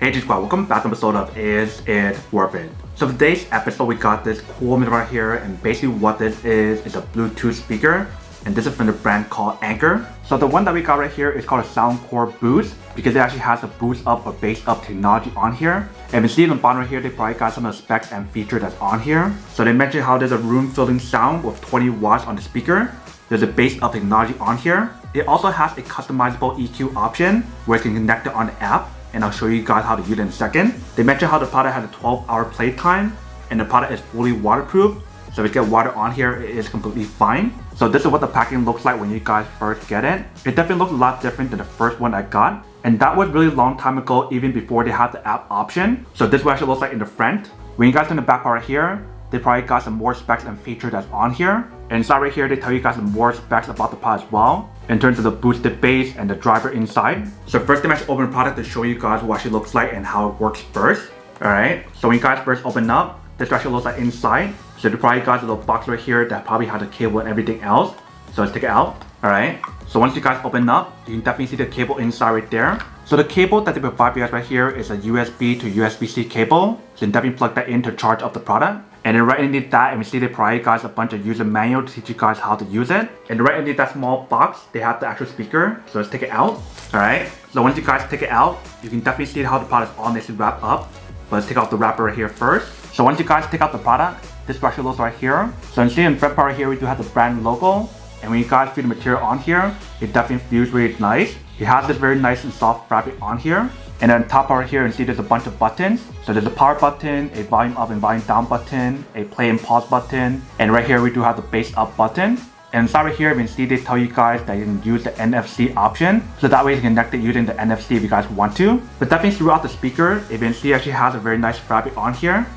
Hey G Squad, welcome back to an episode of Is It Worth It? So for today's episode we got this cool middle right here, and basically what this is a Bluetooth speaker, and this is from the brand called Anker. So the one that we got right here is called a Soundcore Boost because it actually has a boost up or bass up technology on here. And you see on the bottom right here, they probably got some of the specs and features that's on here. So they mentioned how there's a room filling sound with 20 watts on the speaker. There's a bass up technology on here. It also has a customizable EQ option where you can connect it on the app, and I'll show you guys how to use it in a second. They mentioned how the product has a 12-hour playtime and the product is fully waterproof. So if you get water on here, it is completely fine. So this is what the packaging looks like when you guys first get it. It definitely looks a lot different than the first one I got. And that was really a long time ago, even before they had the app option. So this is what it actually looks like in the front. When you guys turn the back part right here, they probably got some more specs and features that's on here. And inside right here, they tell you guys some more specs about the product as well, in terms of the boosted bass and the driver inside. So first I'm actually open the product to show you guys what it actually looks like and how it works first. Alright, so when you guys first open up, this actually looks like inside. So they probably got a little box right here that probably has a cable and everything else. So let's take it out. Alright, so once you guys open up, you can definitely see the cable inside right there. So the cable that they provide you guys right here is a USB to USB-C cable. So you can definitely plug that in to charge up the product. And then right underneath that, and we see they provide guys a bunch of user manual to teach you guys how to use it. And right underneath that small box, they have the actual speaker. So let's take it out. Alright, so once you guys take it out, you can definitely see how the product is all nicely wrapped up. But let's take off the wrapper right here first. So once you guys take out the product, this actually looks right here. So you see in the front part right here, we do have the brand logo. And when you guys feel the material on here, it definitely feels really nice. It has this very nice and soft fabric on here. And then top part right here, you see there's a bunch of buttons. So there's a power button, a volume up and volume down button, a play and pause button. And right here, we do have the bass up button. And inside right here, you can see they tell you guys that you can use the NFC option. So that way you can connect it using the NFC if you guys want to. But definitely throughout the speaker, you can see it actually has a very nice fabric on here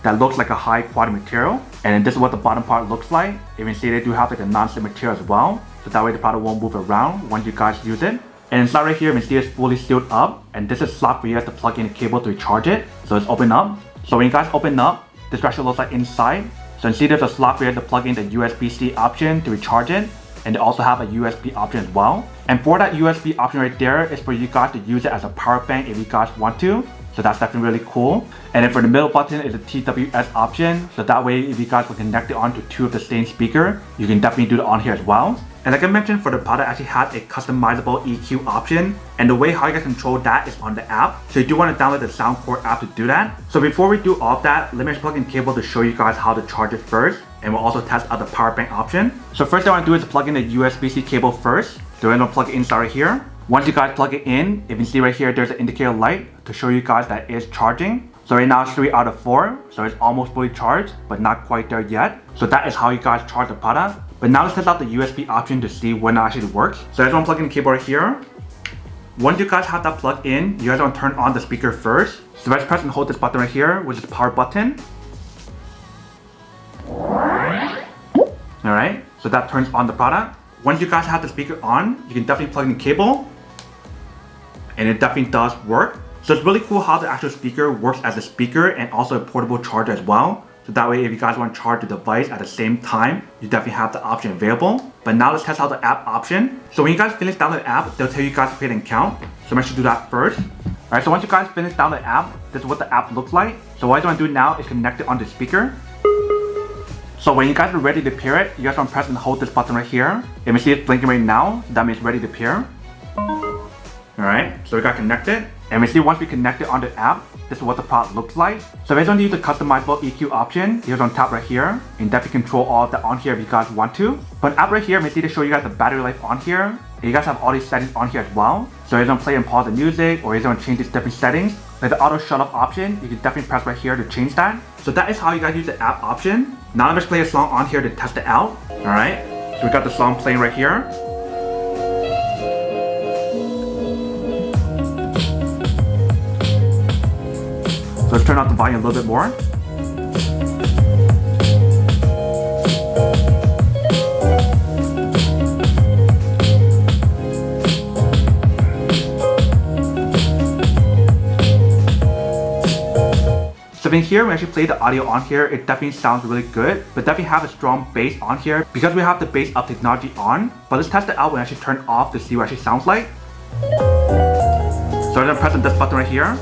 that looks like a high quality material. And then this is what the bottom part looks like. You can see they do have like a non-slip material as well. So that way the product won't move around once you guys use it. And inside right here, you can see it's fully sealed up. And this is a slot for you guys to plug in a cable to recharge it. So let's open up. So when you guys open up, this actually looks like inside. So you can see there's a slot for you guys to plug in the USB-C option to recharge it. And they also have a USB option as well. And for that USB option right there is for you guys to use it as a power bank if you guys want to. So that's definitely really cool. And then for the middle button is a TWS option. So that way if you guys will connect it onto two of the same speaker, you can definitely do it on here as well. And like I mentioned, for the product actually has a customizable EQ option. And the way how you guys control that is on the app. So you do want to download the Soundcore app to do that. So before we do all of that, let me just plug in cable to show you guys how to charge it first. And we'll also test out the power bank option. So first thing I want to do is plug in the USB-C cable first. So we're going to plug it inside right here. Once you guys plug it in, you can see right here, there's an indicator light to show you guys that it is charging. So right now it's 3 out of 4. So it's almost fully charged, but not quite there yet. So that is how you guys charge the product. But now let's test out the USB option to see when it actually works. So I just want to plug in the cable right here. Once you guys have that plugged in, you guys want to turn on the speaker first. So let's press and hold this button right here, which is the power button. Alright, so that turns on the product. Once you guys have the speaker on, you can definitely plug in the cable. And it definitely does work. So it's really cool how the actual speaker works as a speaker and also a portable charger as well. So that way if you guys want to charge the device at the same time, you definitely have the option available. But now let's test out the app option. So when you guys finish downloading the app, they'll tell you guys to create an account. So make sure to do that first. Alright, so once you guys finish downloading the app, this is what the app looks like. So what you want to do now is connect it on the speaker. So when you guys are ready to pair it, you guys want to press and hold this button right here. If you see it blinking right now, that means ready to pair. Alright, so we got connected. And we see once we connect it on the app, this is what the product looks like. So based on use the customizable EQ option, here's on top right here. You can definitely control all of that on here if you guys want to. But app right here, we see to show you guys the battery life on here. And you guys have all these settings on here as well. So you're gonna play and pause the music, or you're gonna change these different settings. Like the auto shut off option, you can definitely press right here to change that. So that is how you guys use the app option. Now let's play a song on here to test it out. Alright, so we got the song playing right here. So let's turn up the volume a little bit more. So in here, when I actually play the audio on here, it definitely sounds really good, but definitely have a strong bass on here because we have the bass up technology on. But let's test it out when I actually turn it off to see what it actually sounds like. So I'm gonna press on this button right here.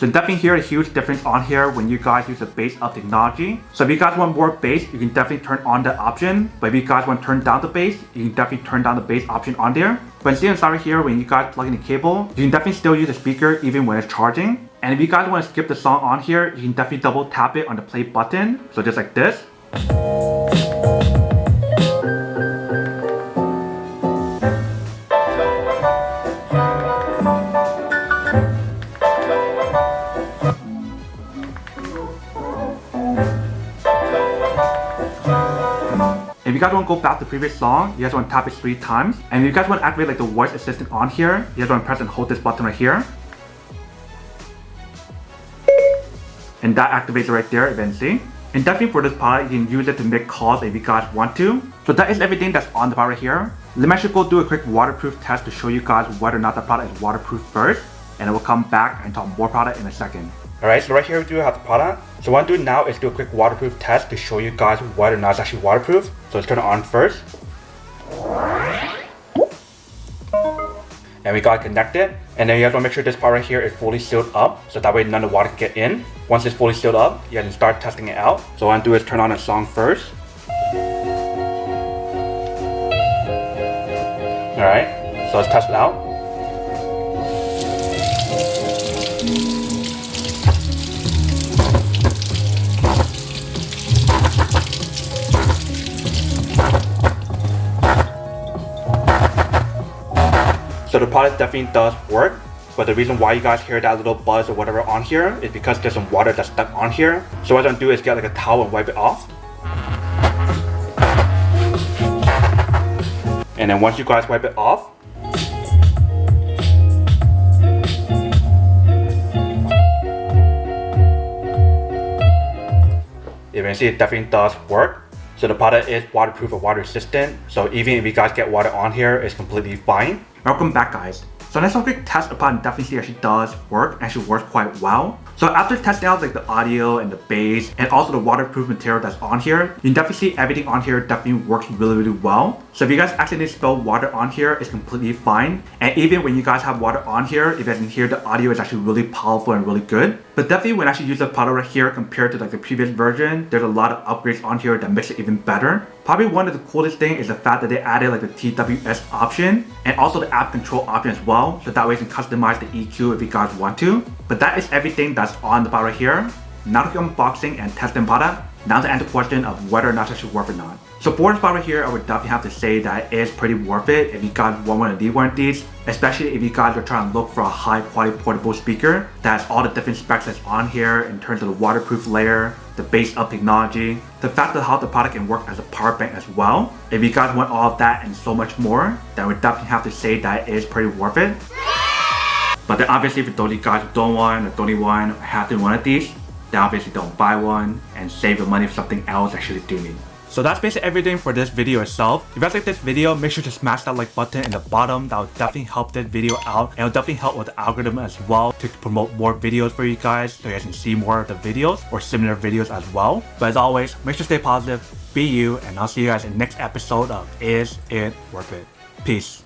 So definitely hear a huge difference on here when you guys use the bass up technology. So if you guys want more bass, you can definitely turn on that option. But if you guys want to turn down the bass, you can definitely turn down the bass option on there. But instead inside here, when you guys plug in the cable, you can definitely still use the speaker even when it's charging. And if you guys want to skip the song on here, you can definitely double tap it on the play button. So just like this. If you guys want to go back to the previous song, you guys want to tap it 3 times. And if you guys want to activate like the voice assistant on here, you guys want to press and hold this button right here. And that activates it right there eventually. And definitely for this product, you can use it to make calls if you guys want to. So that is everything that's on the product right here. Let me actually go do a quick waterproof test to show you guys whether or not the product is waterproof first. And I will come back and talk more product in a second. Alright, so right here we do have the product. So what I'm doing now is do a quick waterproof test to show you guys whether or not it's actually waterproof. So let's turn it on first. And we got it connected. And then you have to make sure this part right here is fully sealed up, so that way none of the water can get in. Once it's fully sealed up, you can start testing it out. So what I'm doing is turn on a song first. Alright, so let's test it out. So the product definitely does work, but the reason why you guys hear that little buzz or whatever on here is because there's some water that's stuck on here. So what I'm gonna do is get like a towel and wipe it off. And then once you guys wipe it off, you can see it definitely does work. So the product is waterproof or water resistant. So even if you guys get water on here, it's completely fine. Welcome back, guys. So let's have a quick test upon definitely see actually does work, actually works quite well. So after testing out like the audio and the bass and also the waterproof material that's on here, you can definitely see everything on here definitely works really well. So if you guys accidentally spill water on here, it's completely fine. And even when you guys have water on here, if you guys can hear the audio is actually really powerful and really good. But definitely when I actually use the product right here compared to like the previous version, there's a lot of upgrades on here that makes it even better. Probably one of the coolest thing is the fact that they added like the TWS option and also the app control option as well. So that way you can customize the EQ if you guys want to. But that is everything that's on the product right here. Now to unboxing and testing product. Now to answer the question of whether or not it's actually worth it or not. So for this product right here, I would definitely have to say that it is pretty worth it if you guys want one of these, especially if you guys are trying to look for a high quality portable speaker that has all the different specs that's on here in terms of the waterproof layer, the bass up technology, the fact that how the product can work as a power bank as well. If you guys want all of that and so much more, then I would definitely have to say that it is pretty worth it. But then obviously for those of you guys who don't want or don't even want or have to one of these, then obviously don't buy one and save your money for something else actually do need. So that's basically everything for this video itself. If you guys like this video, make sure to smash that like button in the bottom. That will definitely help this video out and it'll definitely help with the algorithm as well to promote more videos for you guys so you guys can see more of the videos or similar videos as well. But as always, make sure to stay positive, be you, and I'll see you guys in the next episode of Is It Worth It? Peace.